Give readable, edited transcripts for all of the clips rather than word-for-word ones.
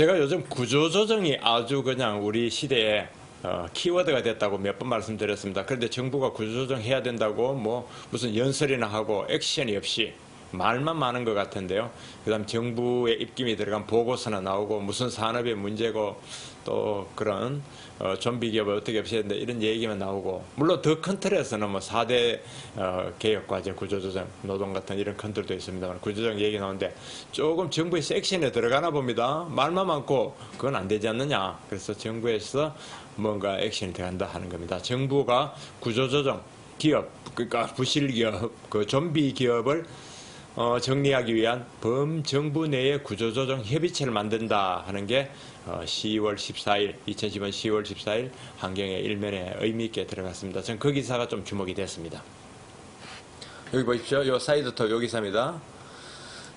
제가 요즘 구조조정이 아주 그냥 우리 시대에 키워드가 됐다고 몇 번 말씀드렸습니다. 그런데 정부가 구조조정 해야 된다고 뭐 무슨 연설이나 하고 액션이 없이 말만 많은 것 같은데요. 그 다음 정부의 입김이 들어간 보고서나 나오고 무슨 산업의 문제고 또 그런 좀비 기업을 어떻게 없애야 된다 이런 얘기만 나오고, 물론 더 큰 틀에서는 뭐 4대 개혁과제 구조조정 노동 같은 이런 큰 틀도 있습니다만 구조조정 얘기 나오는데 조금 정부에서 액션에 들어가나 봅니다. 말만 많고 그건 안 되지 않느냐. 그래서 정부에서 뭔가 액션이 들어간다 하는 겁니다. 정부가 구조조정 기업, 그러니까 부실기업, 그 좀비 기업을 정리하기 위한 범정부 내의 구조조정 협의체를 만든다 하는 게 10월 14일, 2010년 10월 14일 환경의 일면에 의미 있게 들어갔습니다. 전 그 기사가 좀 주목이 됐습니다. 여기 보십시오. 요 사이드톱 요 기사입니다.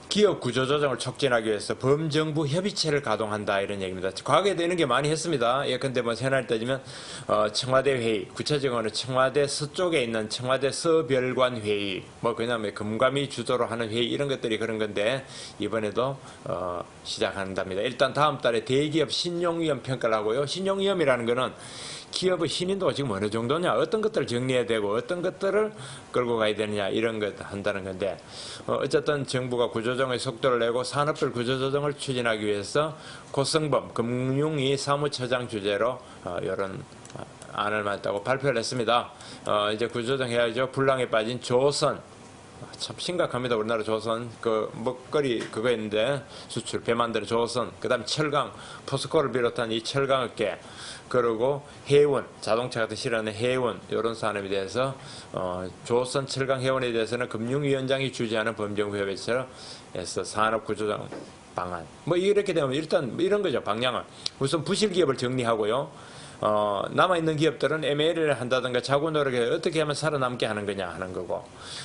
기업 구조조정을 촉진하기 위해서 범정부 협의체를 가동한다 이런 얘기입니다. 과거에도 이런 게 많이 했습니다. 예컨대 뭐 새날 따지면 청와대 회의, 구체적으로는 청와대 서쪽에 있는 청와대 서별관 회의, 뭐 그냥 금감위 주도로 하는 회의 이런 것들이 그런 건데 이번에도 시작한답니다. 일단 다음 달에 대기업 신용위험 평가를 하고요. 신용위험이라는 거는 기업의 신인도가 지금 어느 정도냐, 어떤 것들을 정리해야 되고 어떤 것들을 끌고 가야 되느냐 이런 것 한다는 건데, 어쨌든 정부가 구조조정의 속도를 내고 산업별 구조조정을 추진하기 위해서 고성범 금융위 사무처장 주재로 이런 안을 만들었다고 발표를 했습니다. 이제 구조조정 해야죠. 불황에 빠진 조선, 참 심각합니다. 우리나라 조선 그 먹거리 그거 있는데 수출 배 만드는 조선, 그다음에 철강, 포스코를 비롯한 이 철강업계, 그리고 해운, 자동차 같은 실현의 해운 이런 산업에 대해서 조선 철강 해운에 대해서는 금융위원장이 주재하는 범정부 협의체에서 산업구조정 방안, 뭐 이렇게 되면 일단 이런 거죠. 방향은 우선 부실기업을 정리하고요. 남아있는 기업들은 M&A를 한다든가 자구 노력에 어떻게 하면 살아남게 하는 거냐 하는 거고,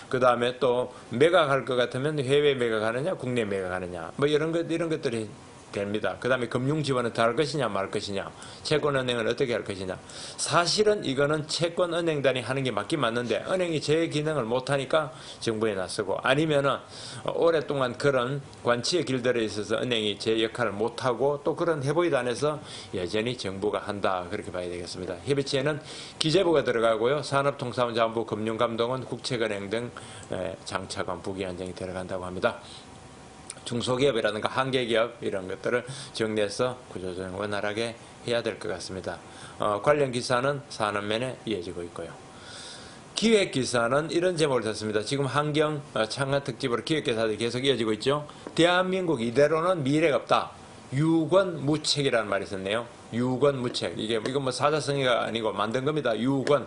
그 다음에 또 매각할 것 같으면 해외 매각하느냐 국내 매각하느냐 뭐 이런 것들이 됩니다. 그 다음에 금융 지원은 더 할 것이냐 말 것이냐, 채권은행은 어떻게 할 것이냐. 사실은 이거는 채권은행단이 하는 게 맞긴 맞는데 은행이 제 기능을 못하니까 정부에 나서고, 아니면은 오랫동안 그런 관치의 길들에 있어서 은행이 제 역할을 못하고 또 그런 해보이도 안 해서 여전히 정부가 한다 그렇게 봐야 되겠습니다. 협의체에는 기재부가 들어가고요. 산업통상자원부, 금융감독원, 국책은행 등 장차관 부기관장이 들어간다고 합니다. 중소기업이라든가 한계기업 이런 것들을 정리해서 구조조정을 원활하게 해야 될 것 같습니다. 관련 기사는 산업면에 이어지고 있고요. 기획기사는 이런 제목을 썼습니다. 지금 환경 창간 특집으로 기획기사들이 계속 이어지고 있죠. 대한민국 이대로는 미래가 없다. 유권무책이라는 말이 있었네요. 유권무책. 이건 뭐 사자성어가 아니고 만든 겁니다. 유권.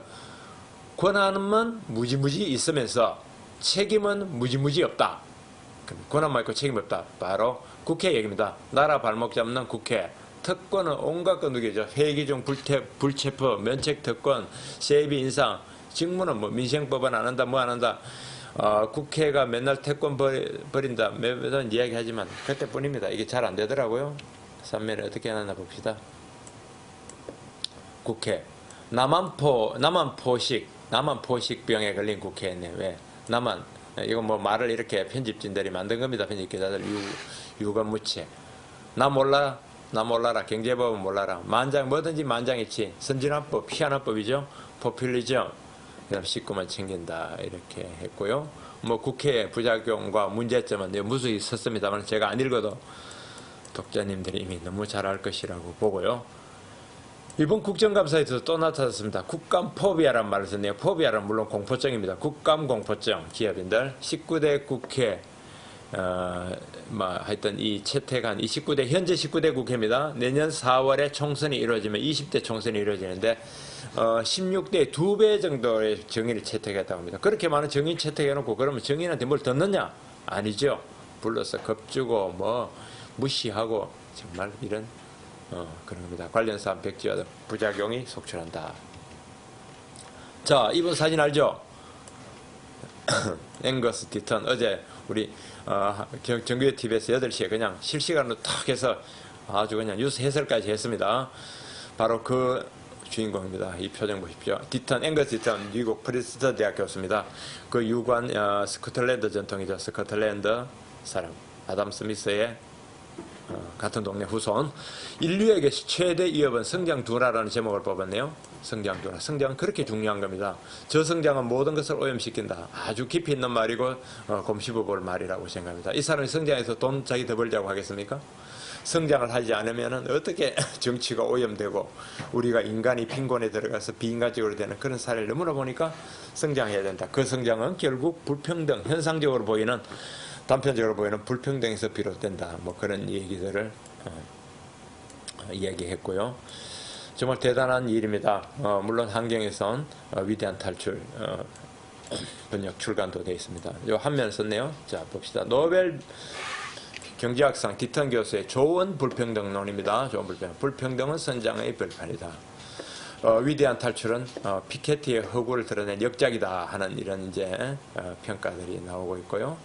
권한은 무지무지 있으면서 책임은 무지무지 없다. 권한만 있고 책임 없다. 바로 국회 얘기입니다. 나라 발목 잡는 국회. 특권은 온갖 것 누기죠. 회기중 불체포, 면책특권, 세비 인상, 직무는 뭐 민생법은 안 한다, 뭐 안 한다. 국회가 맨날 특권 버린다, 매번 이야기하지만 그때뿐입니다. 이게 잘 안 되더라고요. 3면에 어떻게 하나 봅시다. 국회. 남한포식병에 걸린 국회였네. 왜? 이거 뭐 말을 이렇게 편집진들이 만든 겁니다. 편집기자들 유권무책. 나 몰라라. 경제법은 몰라라. 뭐든지 만장일치. 선진화법, 희한화법이죠. 포퓰리즘. 그다음 식구만 챙긴다 이렇게 했고요. 뭐 국회의 부작용과 문제점은 무수히 썼습니다만 제가 안 읽어도 독자님들이 이미 너무 잘 알 것이라고 보고요. 이번 국정감사에서 또 나타났습니다. 국감포비아라는 말을 썼네요. 포비아는 물론 공포증입니다. 국감공포증. 기업인들 19대 국회 하여튼 이 채택한 이 19대 현재 19대 국회입니다. 내년 4월에 총선이 이루어지면 20대 총선이 이루어지는데 16대 2배 정도의 정의를 채택했다고 합니다. 그렇게 많은 정의 채택해놓고 그러면 정의한테 뭘 듣느냐? 아니죠. 불러서 겁주고 뭐 무시하고 정말 이런 그런 겁니다. 관련 사안 백지화 부작용이 속출한다. 자, 이번 사진 알죠? 앵거스 디턴. 어제 우리 정규회 TV에서 8시에 그냥 실시간으로 탁 해서 아주 그냥 뉴스 해설까지 했습니다. 바로 그 주인공입니다. 이 표정 보십시오. 디턴, 앵거스 디턴, 미국 프린스턴 대학 교수입니다. 그 유관 스코틀랜드 전통이죠. 스코틀랜드 사람 아담 스미스의 같은 동네 후손. 인류에게 최대 위협은 성장 둔화라는 제목을 뽑았네요. 성장 둔화. 성장은 그렇게 중요한 겁니다. 저성장은 모든 것을 오염시킨다. 아주 깊이 있는 말이고 곰씹어 볼 말이라고 생각합니다. 이 사람이 성장해서 돈 자기 더 벌자고 하겠습니까? 성장을 하지 않으면 어떻게 정치가 오염되고 우리가 인간이 빈곤에 들어가서 비인간적으로 되는 그런 사례를 너무나 보니까 성장해야 된다. 그 성장은 결국 불평등, 현상적으로 보이는, 단편적으로 보이는 불평등에서 비롯된다. 뭐 그런 얘기들을 이야기했고요. 정말 대단한 일입니다. 물론 환경에선 위대한 탈출 번역 출간도 되어 있습니다. 요 한 면 썼네요. 자, 봅시다. 노벨 경제학상 디턴 교수의 좋은 불평등론입니다. 좋은 불평등. 불평등은 선장의 벌판이다. 위대한 탈출은 피케티의 허구를 드러낸 역작이다 하는 이런 이제 평가들이 나오고 있고요.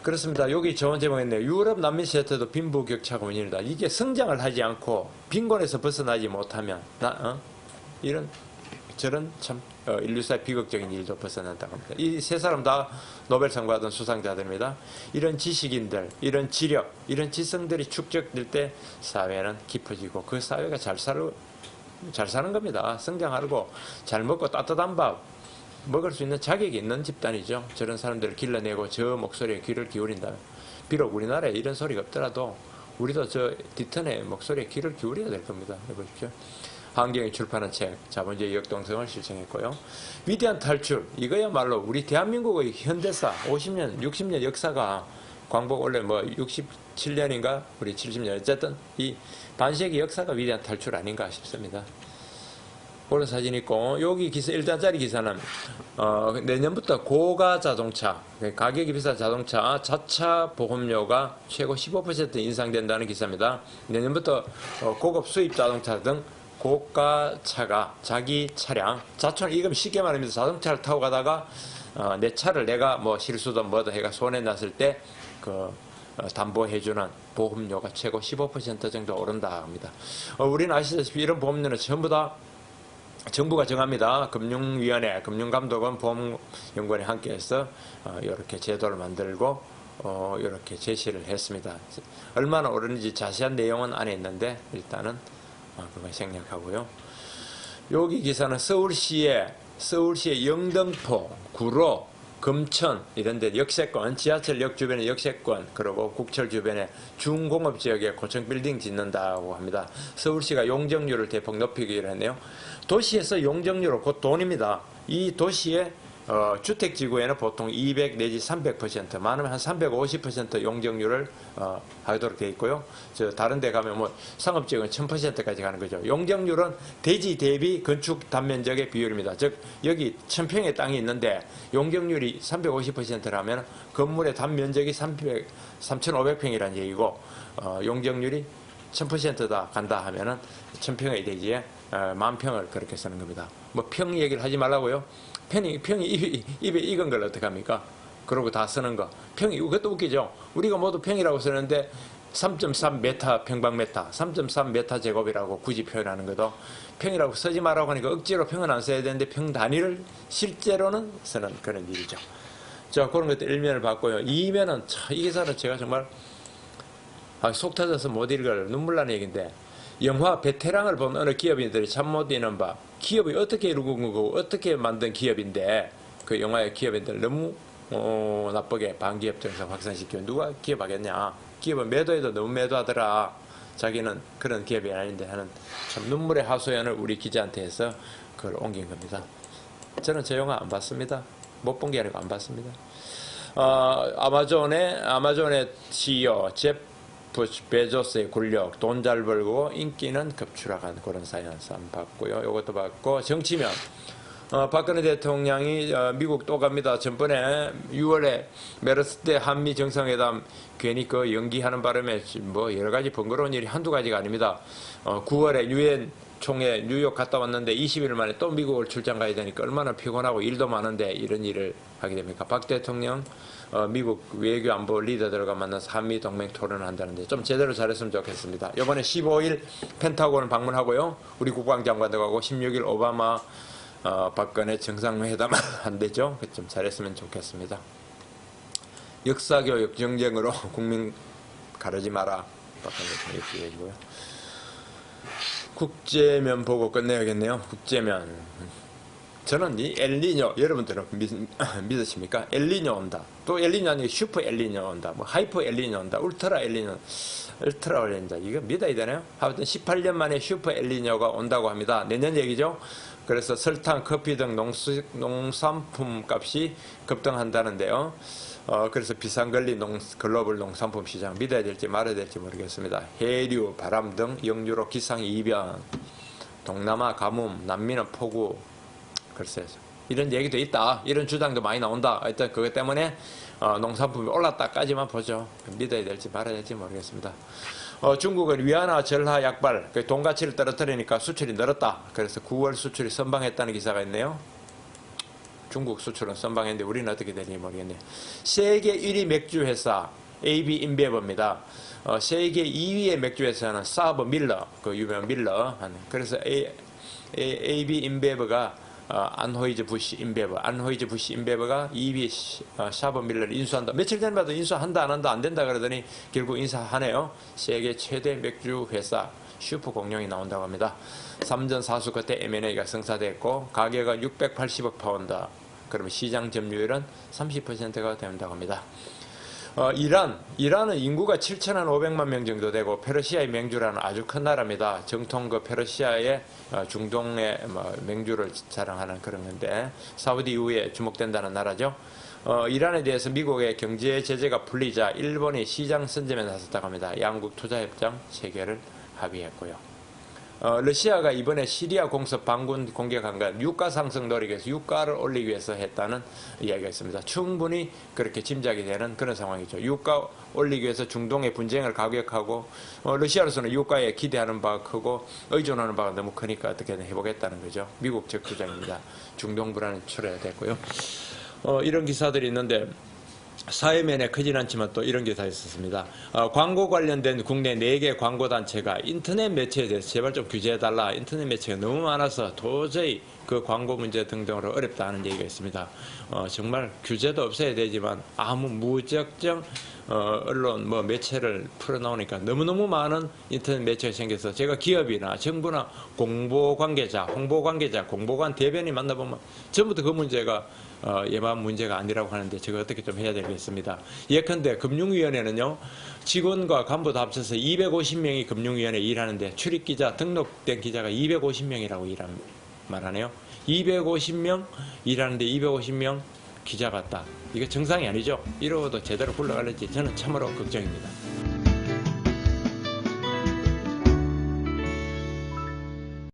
그렇습니다. 여기 좋은 제목이네요. 유럽 난민 쉘터도 빈부격차가 원인이다. 이게 성장을 하지 않고 빈곤에서 벗어나지 못하면 이런 저런 참 인류사의 비극적인 일도 벗어난다고 합니다. 이 세 사람 다 노벨상 받은 수상자들입니다. 이런 지식인들, 이런 지력, 이런 지성들이 축적될 때 사회는 깊어지고 그 사회가 잘 사는 겁니다. 성장하고 잘 먹고 따뜻한 밥 먹을 수 있는 자격이 있는 집단이죠. 저런 사람들을 길러내고 저 목소리에 귀를 기울인다. 비록 우리나라에 이런 소리가 없더라도 우리도 저 디턴의 목소리에 귀를 기울여야 될 겁니다. 해보십시오. 환경이 출판한 책, 자본주의 역동성을 실천했고요. 위대한 탈출, 이거야말로 우리 대한민국의 현대사 50년, 60년 역사가 광복 원래 뭐 67년인가 우리 70년 어쨌든 이 반세기 역사가 위대한 탈출 아닌가 싶습니다. 그런 사진 있고 여기 기사 1단짜리 기사는 내년부터 고가 자동차, 가격이 비싼 자동차 자차 보험료가 최고 15% 인상된다는 기사입니다. 내년부터 고급 수입 자동차 등 고가차가 자기 차량, 자초는 이건 쉽게 말하면 자동차를 타고 가다가 내 차를 내가 뭐 실수든 뭐든 해가 손에 났을 때 그 담보해주는 보험료가 최고 15% 정도 오른다 합니다. 우리는 아시다시피 이런 보험료는 전부 다 정부가 정합니다. 금융위원회, 금융감독원, 보험연구원이 함께해서 이렇게 제도를 만들고 이렇게 제시를 했습니다. 얼마나 오르는지 자세한 내용은 안에 있는데 일단은 그걸 생략하고요. 여기 기사는 서울시의 영등포, 구로, 금천 이런 데 역세권, 지하철역 주변의 역세권, 그리고 국철 주변의 중공업지역에 고층 빌딩 짓는다고 합니다. 서울시가 용적률을 대폭 높이기로 했네요. 도시에서 용적률은 곧 돈입니다. 이 도시의 주택지구에는 보통 200 내지 300%, 많으면 한 350% 용적률을 하도록 되어 있고요. 다른 데 가면 뭐 상업지역은 1000%까지 가는 거죠. 용적률은 대지 대비 건축 단면적의 비율입니다. 즉 여기 1000평의 땅이 있는데 용적률이 350%라면 건물의 단면적이 3500평이라는 얘기고 용적률이 1000%다 간다 하면은 1000평의 대지에 10,000평을 그렇게 쓰는 겁니다. 뭐 평 얘기를 하지 말라고요. 평이 입에 익은 걸 어떡합니까? 그러고 다 쓰는 거. 평이, 그것도 웃기죠? 우리가 모두 평이라고 쓰는데 3.3m 평방메타, 3.3m 제곱이라고 굳이 표현하는 것도 평이라고 쓰지 말라고 하니까 억지로 평은 안 써야 되는데 평 단위를 실제로는 쓰는 그런 일이죠. 자, 그런 것들 1면을 봤고요. 2면은, 이 기사는 제가 정말 속 터져서 못 읽을 눈물 나는 얘기인데, 영화 베테랑을 본 어느 기업인들이 참 못 읽는 바, 기업이 어떻게 이루고 거고 어떻게 만든 기업인데 그 영화의 기업인들 너무 나쁘게 반기업 정책 확산시키면 누가 기업하겠냐. 기업은 매도해도 너무 매도하더라. 자기는 그런 기업이 아닌데 하는 참 눈물의 하소연을 우리 기자한테 해서 그걸 옮긴 겁니다. 저는 저 영화 안 봤습니다. 못 본 게 아니고 안 봤습니다. 아마존의 CEO 제프 베조스의 권력, 돈 잘 벌고 인기는 급추락한 그런 사연을 봤고요. 이것도 봤고, 정치면 박근혜 대통령이 미국 또 갑니다. 전번에 6월에 메르스 때 한미 정상회담 괜히 그 연기하는 바람에 뭐 여러 가지 번거로운 일이 한두 가지가 아닙니다. 9월에 유엔 총회 뉴욕 갔다 왔는데 20일 만에 또 미국을 출장 가야 되니까 얼마나 피곤하고 일도 많은데 이런 일을 하게 됩니까? 박 대통령 미국 외교안보 리더들과 만나서 한미 동맹 토론을 한다는데 좀 제대로 잘했으면 좋겠습니다. 이번에 15일 펜타곤을 방문하고요. 우리 국방장관도 가고 16일 오바마 박근혜 정상회담 한대죠. 좀 잘했으면 좋겠습니다. 역사교육 정쟁으로 국민 가르지 마라. 이렇게 얘기고요. 국제면 보고 끝내야겠네요. 국제면. 저는 이 엘니뇨, 여러분들은 믿으십니까? 엘니뇨 온다. 또 엘니뇨 아니고 슈퍼 엘니뇨 온다. 뭐 하이퍼 엘니뇨 온다. 울트라 엘니뇨, 울트라 엘니뇨. 이거 믿어야 되나요? 하여튼 18년 만에 슈퍼 엘니뇨가 온다고 합니다. 내년 얘기죠. 그래서 설탕, 커피 등 농산품 값이 급등한다는데요. 그래서 비상걸린 글로벌 농산품 시장 믿어야 될지 말아야 될지 모르겠습니다. 해류, 바람 등 영유로 기상이변, 동남아 가뭄, 난민은 폭우, 글쎄요. 이런 얘기도 있다. 이런 주장도 많이 나온다. 하여튼 그것 때문에 농산품이 올랐다까지만 보죠. 믿어야 될지 말아야 될지 모르겠습니다. 중국은 위안화 절하 약발, 돈 가치를 떨어뜨리니까 수출이 늘었다. 그래서 9월 수출이 선방했다는 기사가 있네요. 중국 수출은 선방했는데 우리는 어떻게 되는지 모르겠네요. 세계 1위 맥주 회사 AB 인베버입니다. 세계 2위의 맥주 회사는 사버 밀러, 그 유명 밀러. 그래서 AB 인베버가 안호이즈 부시 인베버가 2위 샤버 밀러를 인수한다. 며칠 전에 봐도 인수한다 안 한다 안 된다 그러더니 결국 인수하네요. 세계 최대 맥주 회사 슈퍼 공룡이 나온다고 합니다. 3전 4수 끝에 M&A가 성사됐고 가격은 680억 파운드. 그러면 시장 점유율은 30%가 된다고 합니다. 이란은 인구가 7,500만 명 정도 되고 페르시아의 맹주라는 아주 큰 나라입니다. 정통 그 페르시아의 중동의 맹주를 자랑하는 그런 건데 사우디 이후에 주목된다는 나라죠. 이란에 대해서 미국의 경제 제재가 풀리자 일본이 시장 선점에 나섰다고 합니다. 양국 투자협정 체결을 합의했고요. 러시아가 이번에 시리아 공습 반군 공격한 건 유가 상승 노리기 위해서 유가를 올리기 위해서 했다는 이야기가 있습니다. 충분히 그렇게 짐작이 되는 그런 상황이죠. 유가 올리기 위해서 중동의 분쟁을 가격하고 러시아로서는 유가에 기대하는 바가 크고 의존하는 바가 너무 크니까 어떻게든 해보겠다는 거죠. 미국 적 주장입니다. 중동 불안이 초래됐고요. 이런 기사들이 있는데 사회면에 크진 않지만 또 이런 기사 있었습니다. 광고 관련된 국내 4개 광고단체가 인터넷 매체에 대해서 제발 좀 규제해달라. 인터넷 매체가 너무 많아서 도저히 그 광고 문제 등등으로 어렵다는 얘기가 있습니다. 정말 규제도 없어야 되지만 아무 무작정 언론 매체를 풀어나오니까 너무너무 많은 인터넷 매체가 생겨서 제가 기업이나 정부나 공보 관계자, 홍보 관계자, 공보관 대변인 만나보면 전부 다 그 문제가 예방 문제가 아니라고 하는데 제가 어떻게 좀 해야 되겠습니다. 예컨대 금융위원회는요. 직원과 간부도 합쳐서 250명이 금융위원회에 일하는데 출입기자 등록된 기자가 250명이라고 말하네요. 250명 일하는데 250명 기자 같다. 이거 정상이 아니죠. 이러고도 제대로 굴러갈지 저는 참으로 걱정입니다.